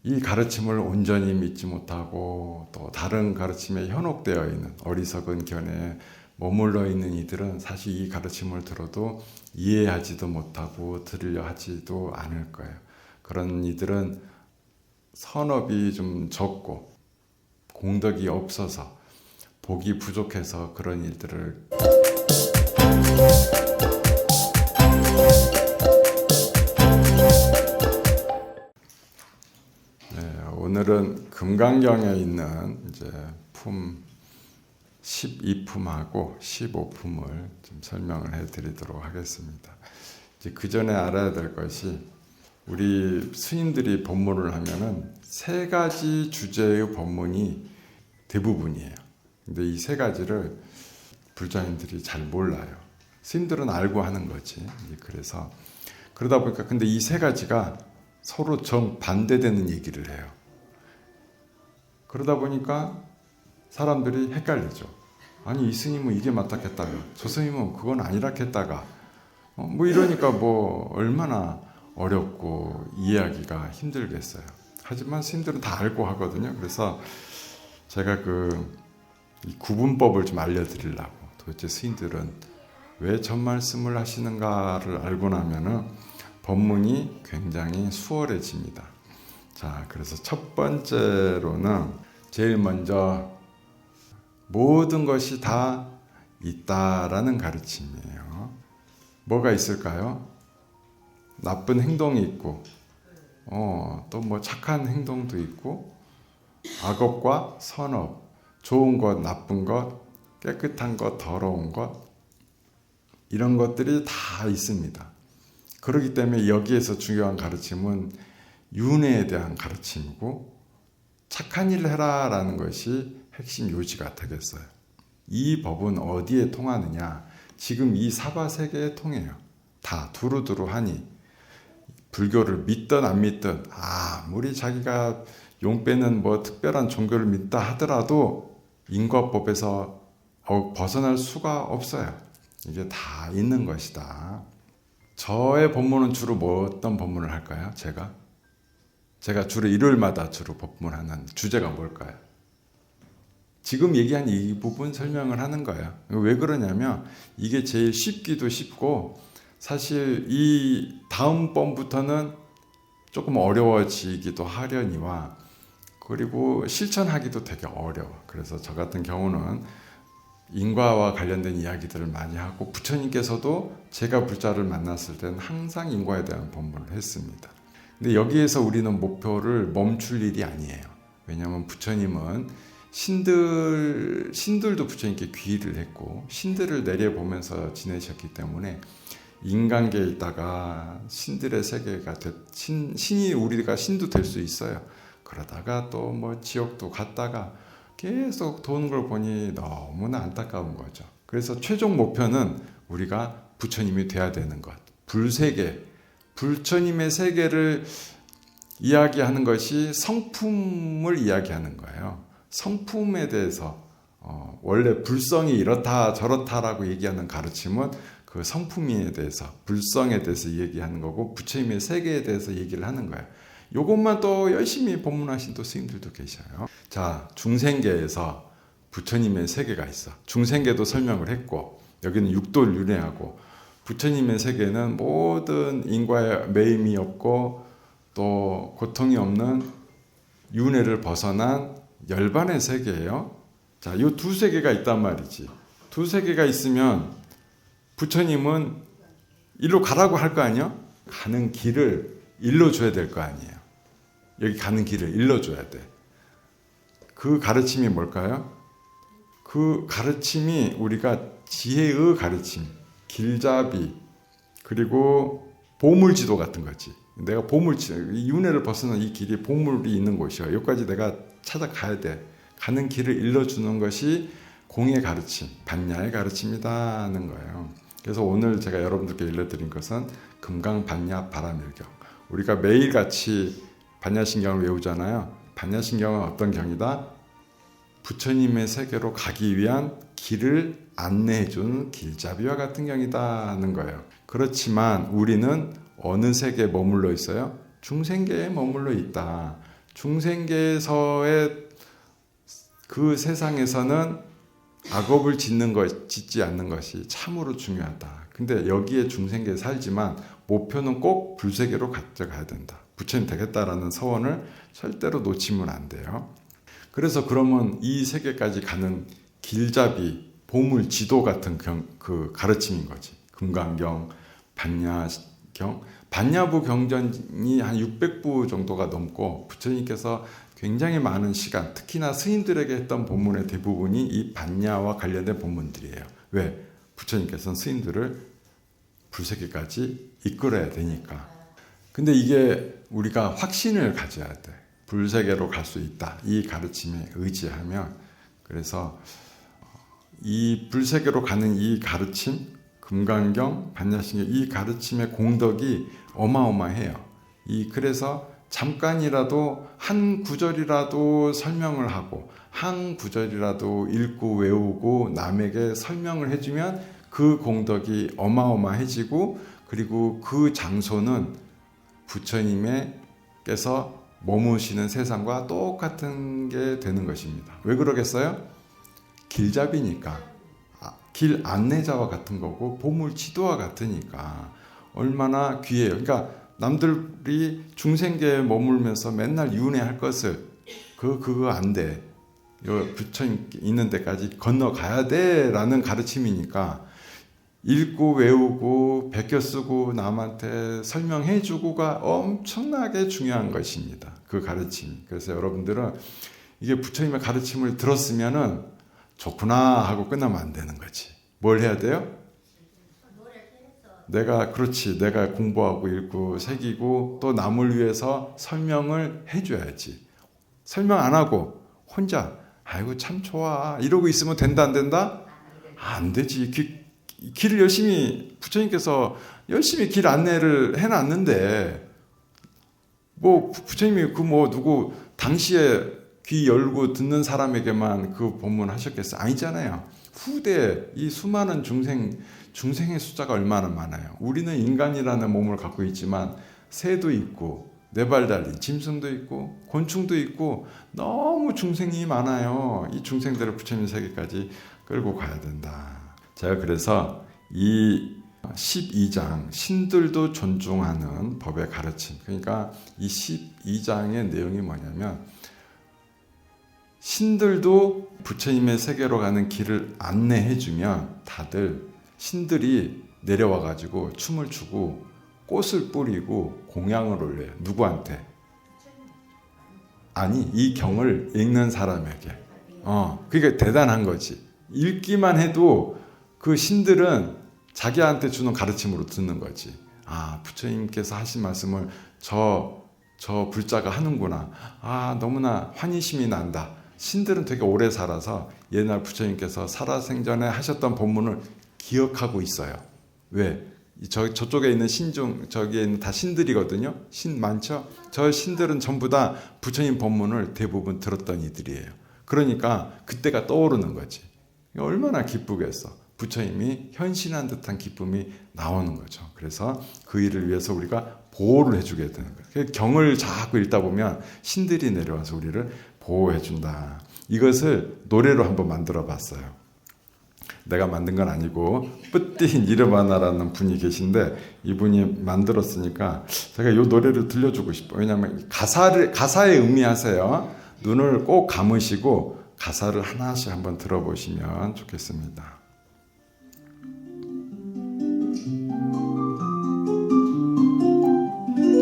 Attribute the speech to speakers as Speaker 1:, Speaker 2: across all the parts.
Speaker 1: 이 가르침을 온전히 믿지 못하고 또 다른 가르침에 현혹되어 있는 어리석은 견해에 머물러 있는 이들은 사실 이 가르침을 들어도 이해하지도 못하고 들으려 하지도 않을 거예요. 그런 이들은 선업이 좀 적고 공덕이 없어서 복이 부족해서 그런 일들을 오늘은 금강경에 있는 이제 품 12품하고 15품을 좀 설명을 해드리도록 하겠습니다. 이제 그 전에 알아야 될 것이 우리 스님들이 법문을 하면은 세 가지 주제의 법문이 대부분이에요. 근데 이 세 가지를 불자님들이 잘 몰라요. 스님들은 알고 하는 거지. 그래서 그러다 보니까 근데 이 세 가지가 서로 정반대되는 얘기를 해요. 그러다 보니까 사람들이 헷갈리죠. 아니 이 스님은 이게 맞다겠다가 저 스님은 그건 아니라겠다가 뭐 이러니까 뭐 얼마나 어렵고 이해하기가 힘들겠어요. 하지만 스님들은 다 알고 하거든요. 그래서 제가 이 구분법을 좀 알려드리려고 도대체 스님들은 왜 전 말씀을 하시는가를 알고 나면은 법문이 굉장히 수월해집니다. 자, 그래서 첫 번째로는 제일 먼저 모든 것이 다 있다라는 가르침이에요. 뭐가 있을까요? 나쁜 행동이 있고, 또 뭐 착한 행동도 있고, 악업과 선업, 좋은 것, 나쁜 것, 깨끗한 것, 더러운 것, 이런 것들이 다 있습니다. 그렇기 때문에 여기에서 중요한 가르침은 윤회에 대한 가르침이고 착한 일을 해라라는 것이 핵심 요지가 되겠어요. 이 법은 어디에 통하느냐? 지금 이 사바세계에 통해요. 다 두루두루하니 불교를 믿든 안 믿든 아무리 자기가 용 빼는 뭐 특별한 종교를 믿다 하더라도 인과법에서 벗어날 수가 없어요. 이게 다 있는 것이다. 저의 법문은 주로 어떤 법문을 할까요? 제가 주로 일요일마다 주로 법문하는 주제가 뭘까요? 지금 얘기한 이 부분 설명을 하는 거예요. 왜 그러냐면 이게 제일 쉽기도 쉽고 사실 이 다음번부터는 조금 어려워지기도 하려니와 그리고 실천하기도 되게 어려워. 그래서 저 같은 경우는 인과와 관련된 이야기들을 많이 하고 부처님께서도 제가 불자를 만났을 때는 항상 인과에 대한 법문을 했습니다. 근데 여기에서 우리는 목표를 멈출 일이 아니에요. 왜냐하면 부처님은 신들도 부처님께 귀의를 했고 신들을 내려보면서 지내셨기 때문에 인간계에 있다가 신들의 세계가 신이 우리가 신도 될 수 있어요. 그러다가 또 뭐 지옥도 갔다가 계속 도는 걸 보니 너무나 안타까운 거죠. 그래서 최종 목표는 우리가 부처님이 돼야 되는 것. 불세계, 부처님의 세계를 이야기하는 것이 성품을 이야기하는 거예요. 성품에 대해서 원래 불성이 이렇다 저렇다라고 얘기하는 가르침은 그 성품에 대해서 불성에 대해서 얘기하는 거고 부처님의 세계에 대해서 얘기를 하는 거예요. 요것만 또 열심히 법문하신 또 스님들도 계셔요. 자, 중생계에서 부처님의 세계가 있어. 중생계도 설명을 했고 여기는 육도를 윤회하고 부처님의 세계는 모든 인과에 매임이 없고 또 고통이 없는 윤회를 벗어난 열반의 세계예요. 자, 요 두 세계가 있단 말이지. 두 세계가 있으면 부처님은 일로 가라고 할 거 아니야? 가는 길을 일러줘야 될 거 아니에요. 여기 가는 길을 일러줘야 돼. 그 가르침이 뭘까요? 그 가르침이 우리가 지혜의 가르침, 길잡이, 그리고 보물지도 같은 거지. 내가 보물지, 윤회를 벗어난 이 길이 보물이 있는 곳이야. 여기까지 내가 찾아가야 돼. 가는 길을 일러주는 것이 공의 가르침, 반야의 가르침이다는 거예요. 그래서 오늘 제가 여러분들께 일러드린 것은 금강반야 바라밀경. 우리가 매일같이 반야신경을 외우잖아요. 반야신경은 어떤 경이다? 부처님의 세계로 가기 위한 길을 안내해주는 길잡이와 같은 경이다는 거예요. 그렇지만 우리는 어느 세계에 머물러 있어요? 중생계에 머물러 있다. 중생계에서의 그 세상에서는 악업을 짓지 않는 것이 참으로 중요하다. 근데 여기에 중생계에 살지만 목표는 꼭 불세계로 가져가야 된다. 부처님 되겠다라는 서원을 절대로 놓치면 안 돼요. 그래서 그러면 이 세계까지 가는 길잡이, 보물, 지도 같은 그 가르침인 거지. 금강경, 반야경, 반야부 경전이 한 600부 정도가 넘고 부처님께서 굉장히 많은 시간, 특히나 스님들에게 했던 본문의 대부분이 이 반야와 관련된 본문들이에요. 왜? 부처님께서는 스님들을 불세계까지 이끌어야 되니까. 근데 이게 우리가 확신을 가져야 돼. 불세계로 갈 수 있다. 이 가르침에 의지하면. 그래서 이 불세계로 가는 이 가르침, 금강경, 반야신경, 이 가르침의 공덕이 어마어마해요. 그래서 잠깐이라도 한 구절이라도 설명을 하고 한 구절이라도 읽고 외우고 남에게 설명을 해주면 그 공덕이 어마어마해지고, 그리고 그 장소는 부처님께서 머무시는 세상과 똑같은 게 되는 것입니다. 왜 그러겠어요? 길잡이니까, 길 안내자와 같은 거고 보물 지도와 같으니까 얼마나 귀해요. 그러니까 남들이 중생계에 머물면서 맨날 윤회할 것을 그거 안 돼. 부처님 있는 데까지 건너가야 돼라는 가르침이니까 읽고 외우고 베껴 쓰고 남한테 설명해 주고가 엄청나게 중요한 것입니다. 그 가르침이. 그래서 여러분들은 이게 부처님의 가르침을 들었으면은 좋구나 하고 끝나면 안 되는 거지. 뭘 해야 돼요? 내가 공부하고 읽고 새기고 또 남을 위해서 설명을 해줘야지. 설명 안 하고 혼자 아이고 참 좋아 이러고 있으면 된다 안 된다? 안 되지. 길을 열심히 부처님께서 열심히 길 안내를 해놨는데 뭐 부처님이 누구 당시에 귀 열고 듣는 사람에게만 그 법문 하셨겠어요? 아니잖아요. 후대 이 수많은 중생의 숫자가 얼마나 많아요. 우리는 인간이라는 몸을 갖고 있지만 새도 있고 네 발 달린 짐승도 있고 곤충도 있고 너무 중생이 많아요. 이 중생들을 부처님 세계까지 끌고 가야 된다. 제가 그래서 이 12장 신들도 존중하는 법의 가르침, 그러니까 이 12장의 내용이 뭐냐면 신들도 부처님의 세계로 가는 길을 안내해주면 다들 신들이 내려와가지고 춤을 추고 꽃을 뿌리고 공양을 올려요. 누구한테? 아니, 이 경을 읽는 사람에게. 그게 대단한 거지. 읽기만 해도 그 신들은 자기한테 주는 가르침으로 듣는 거지. 아, 부처님께서 하신 말씀을 저 불자가 하는구나. 아, 너무나 환희심이 난다. 신들은 되게 오래 살아서 옛날 부처님께서 살아생전에 하셨던 법문을 기억하고 있어요. 왜? 저쪽에 있는 신중, 저기에 있는 다 신들이거든요. 신 많죠? 저 신들은 전부 다 부처님 법문을 대부분 들었던 이들이에요. 그러니까 그때가 떠오르는 거지. 얼마나 기쁘겠어. 부처님이 현신한 듯한 기쁨이 나오는 거죠. 그래서 그 일을 위해서 우리가 보호를 해주게 되는 거예요. 경을 자꾸 읽다 보면 신들이 내려와서 우리를 보호해준다. 이것을 노래로 한번 만들어 봤어요. 내가 만든 건 아니고 뿌띠 니르바나라는 분이 계신데 이분이 만들었으니까 제가 이 노래를 들려주고 싶어요. 왜냐하면 가사에 음미하세요. 눈을 꼭 감으시고 가사를 하나씩 한번 들어보시면 좋겠습니다.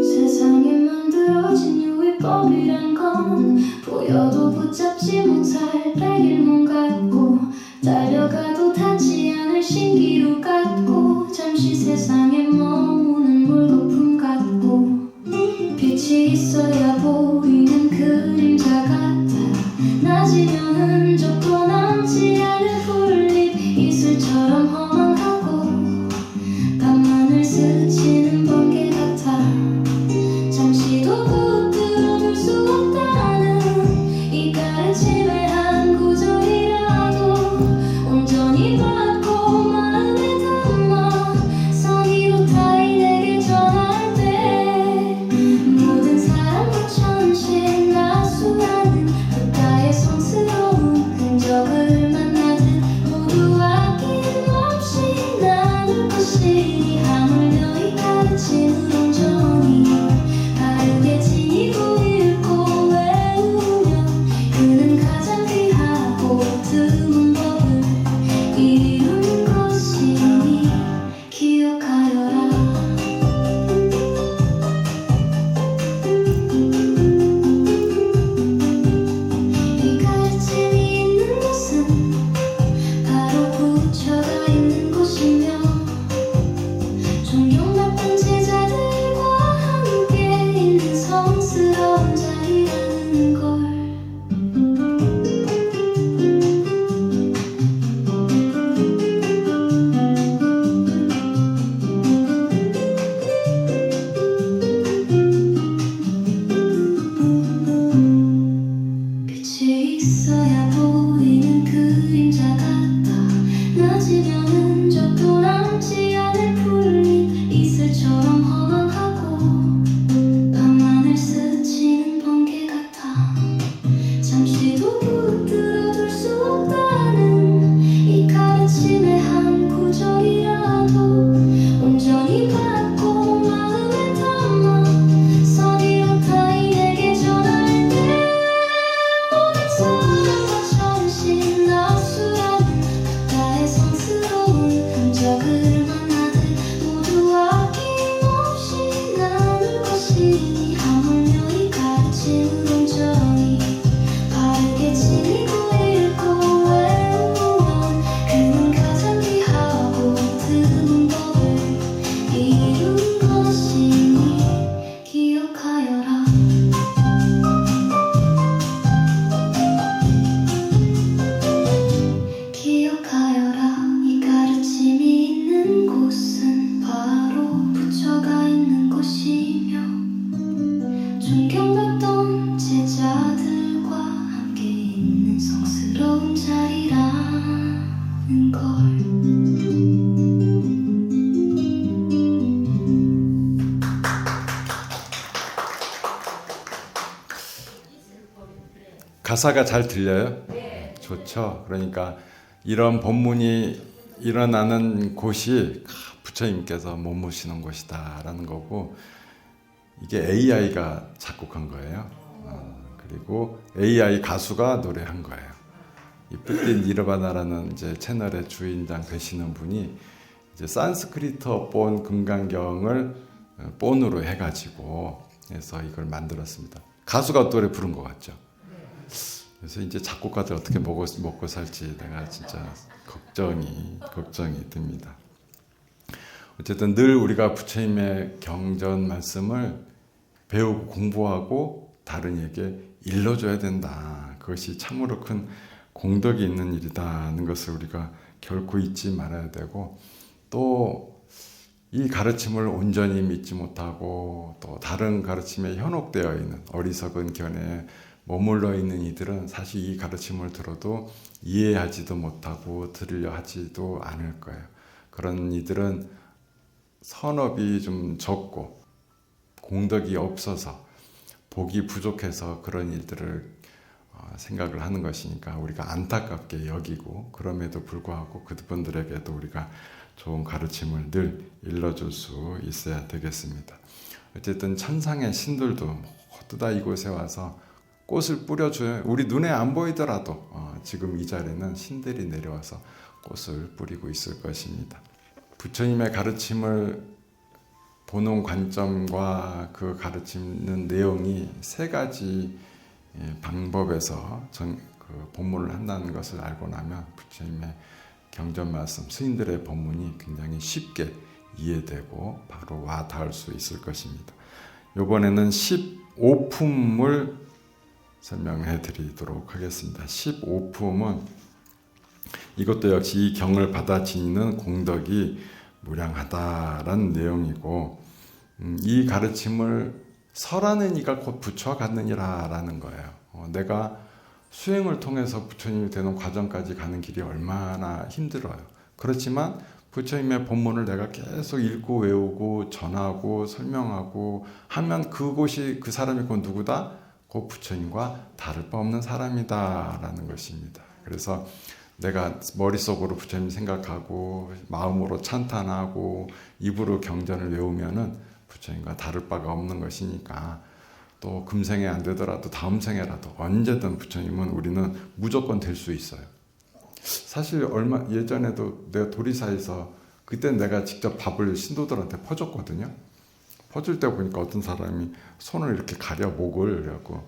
Speaker 2: 세상에 만들어진 유의법이란 건 보여도 붙잡지 못할 백일몽 같고 달려가도 닿지 않을 신기루 같고 잠시 세상에 머무는 물거품 같고 빛이 있어야 보이는 그림자 같아 낮이면 흔적도 남지 않을 풀잎 이슬처럼 허망하고 밤하늘 스치는 번개 같아 잠시도 붙들어둘 수 없다는 이 가르침의 한 구절이라도 온전히 받고 마음에 담아 성의로 타인에게 전할 때 모든 사랑과 천신
Speaker 1: 가사가 잘 들려요? 좋죠. 그러니까 이런 본문이 일어나는 곳이 부처님께서 머무시는 곳이다라는 거고, 이게 AI가 작곡한 거예요. 그리고 AI 가수가 노래한 거예요. 이 뿌띠 니르바나라는 이제 채널의 주인장 되시는 분이 이제 산스크리트 본 금강경을 본으로 해가지고 해서 이걸 만들었습니다. 가수가 노래 부른 것 같죠. 그래서 이제 작곡가들 어떻게 먹고 살지 내가 진짜 걱정이 듭니다. 어쨌든 늘 우리가 부처님의 경전 말씀을 배우고 공부하고 다른 이에게 일러줘야 된다. 그것이 참으로 큰 공덕이 있는 일이다는 것을 우리가 결코 잊지 말아야 되고, 또 이 가르침을 온전히 믿지 못하고 또 다른 가르침에 현혹되어 있는 어리석은 견해에 머물러 있는 이들은 사실 이 가르침을 들어도 이해하지도 못하고 들으려 하지도 않을 거예요. 그런 이들은 선업이 좀 적고 공덕이 없어서 복이 부족해서 그런 일들을 생각을 하는 것이니까 우리가 안타깝게 여기고, 그럼에도 불구하고 그분들에게도 우리가 좋은 가르침을 늘 일러줄 수 있어야 되겠습니다. 어쨌든 천상의 신들도 모두 다 이곳에 와서 꽃을 뿌려줘요. 우리 눈에 안 보이더라도 지금 이 자리에는 신들이 내려와서 꽃을 뿌리고 있을 것입니다. 부처님의 가르침을 보는 관점과 그 가르치는 내용이 세 가지 방법에서 그 본문을 한다는 것을 알고 나면 부처님의 경전 말씀, 스님들의 본문이 굉장히 쉽게 이해되고 바로 와 닿을 수 있을 것입니다. 이번에는 15품을 설명해 드리도록 하겠습니다. 15품은 이것도 역시 이 경을 받아 지니는 공덕이 무량하다라는 내용이고, 이 가르침을 설하는 이가 곧 부처가 갖느니라라는 거예요. 내가 수행을 통해서 부처님이 되는 과정까지 가는 길이 얼마나 힘들어요. 그렇지만 부처님의 본문을 내가 계속 읽고 외우고 전하고 설명하고 하면 그곳이, 그 사람이 곧 누구다? 곧 부처님과 다를 바 없는 사람이다라는 것입니다. 그래서 내가 머릿속으로 부처님 생각하고 마음으로 찬탄하고 입으로 경전을 외우면은 부처님과 다를 바가 없는 것이니까, 또 금생에 안 되더라도 다음 생에라도 언제든 부처님은 우리는 무조건 될 수 있어요. 사실 얼마 예전에도 내가 도리사에서 그때 내가 직접 밥을 신도들한테 퍼줬거든요. 퍼줄 때 보니까 어떤 사람이 손을 이렇게 가려, 목을. 그래갖고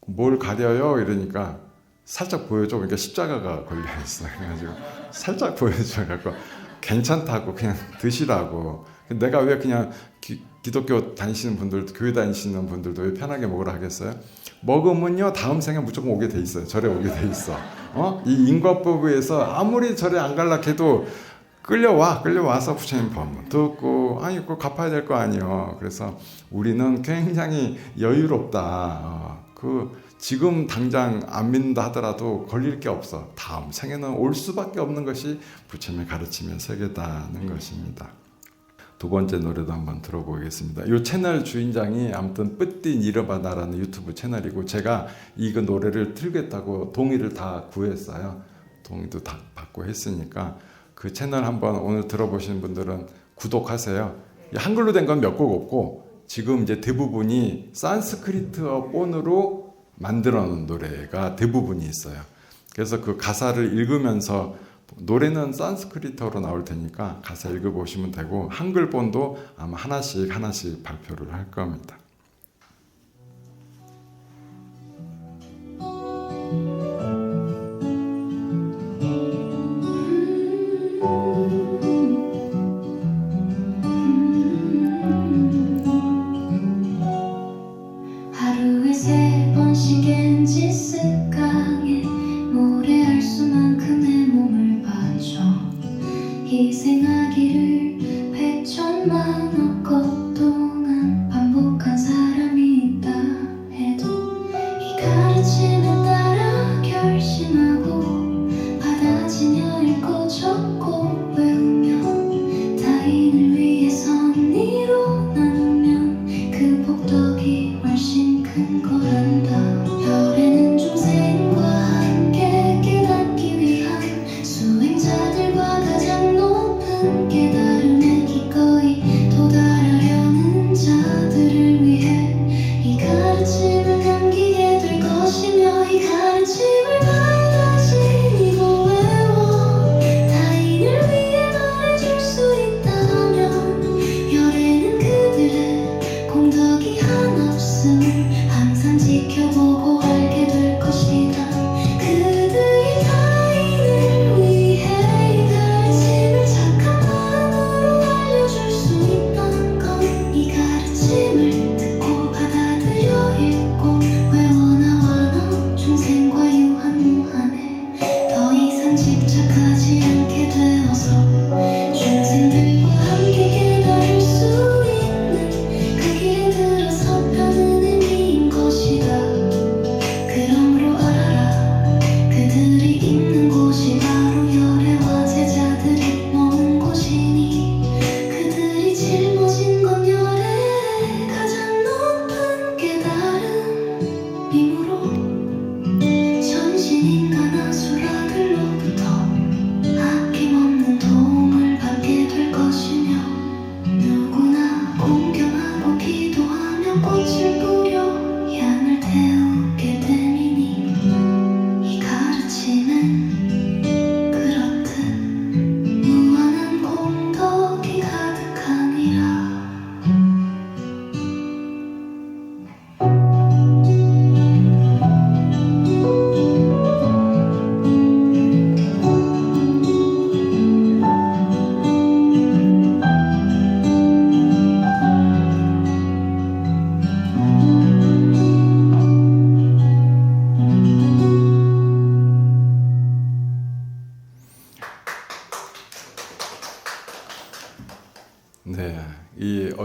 Speaker 1: 뭘 가려요? 이러니까 살짝 보여줘. 그러니까 십자가가 걸려있어. 그래가지고 살짝 보여줘. 갖고 괜찮다고 그냥 드시라고. 내가 왜 그냥 기독교 다니시는 분들, 교회 다니시는 분들도 왜 편하게 먹으라 하겠어요? 먹으면요 다음 생에 무조건 오게 돼 있어요. 절에 오게 돼 있어. 이 인과법에서 아무리 절에 안 갈락해도 끌려와서 부처님 법문 듣고, 아니 그거 갚아야 될 거 아니에요. 그래서 우리는 굉장히 여유롭다. 지금 당장 안 믿는다 하더라도 걸릴 게 없어. 다음 생에는 올 수밖에 없는 것이 부처님의 가르침의 세계다는 것입니다. 두 번째 노래도 한번 들어보겠습니다. 이 채널 주인장이 아무튼 뿌띠 니르바나라는 유튜브 채널이고, 제가 이거 노래를 틀겠다고 동의를 다 구했어요. 동의도 다 받고 했으니까 그 채널 한번 오늘 들어보신 분들은 구독하세요. 한글로 된 건 몇 곡 없고 지금 이제 대부분이 산스크리트어 본으로 만들어 놓은 노래가 대부분이 있어요. 그래서 그 가사를 읽으면서, 노래는 산스크리트어로 나올 테니까 가사 읽어보시면 되고, 한글본도 아마 하나씩 발표를 할 겁니다.
Speaker 2: 하루에 3번씩 겐지스 강에 모래알 수만큼의 몸을 바쳐 희생하기를 100천만억 것 동안 반복한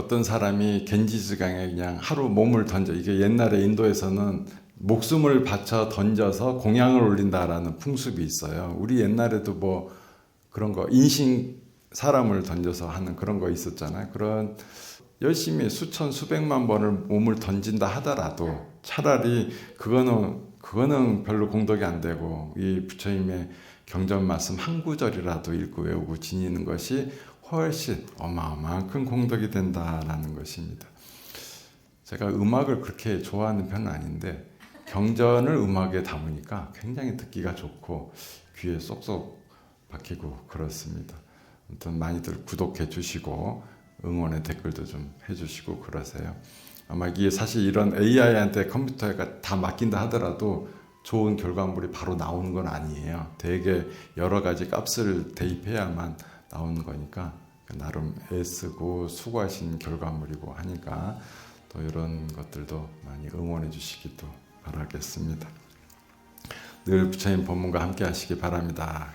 Speaker 1: 어떤 사람이 겐지스강에 그냥 하루 몸을 던져, 이게 옛날에 인도에서는 목숨을 바쳐 던져서 공양을 올린다라는 풍습이 있어요. 우리 옛날에도 뭐 그런 거 인신 사람을 던져서 하는 그런 거 있었잖아요. 그런 열심히 수천 수백만 번을 몸을 던진다 하더라도 차라리 그거는 별로 공덕이 안 되고 이 부처님의 경전 말씀 한 구절이라도 읽고 외우고 지니는 것이 훨씬 어마어마한 큰 공덕이 된다라는 것입니다. 제가 음악을 그렇게 좋아하는 편은 아닌데 경전을 음악에 담으니까 굉장히 듣기가 좋고 귀에 쏙쏙 박히고 그렇습니다. 아무튼 많이들 구독해 주시고 응원의 댓글도 좀 해주시고 그러세요. 아마 이게 사실 이런 AI한테 컴퓨터가 다 맡긴다 하더라도 좋은 결과물이 바로 나오는 건 아니에요. 되게 여러 가지 값을 대입해야만 나오는 거니까 나름 애쓰고 수고하신 결과물이고 하니까 또 이런 것들도 많이 응원해 주시기도 바라겠습니다. 늘 부처님 법문과 함께 하시기 바랍니다.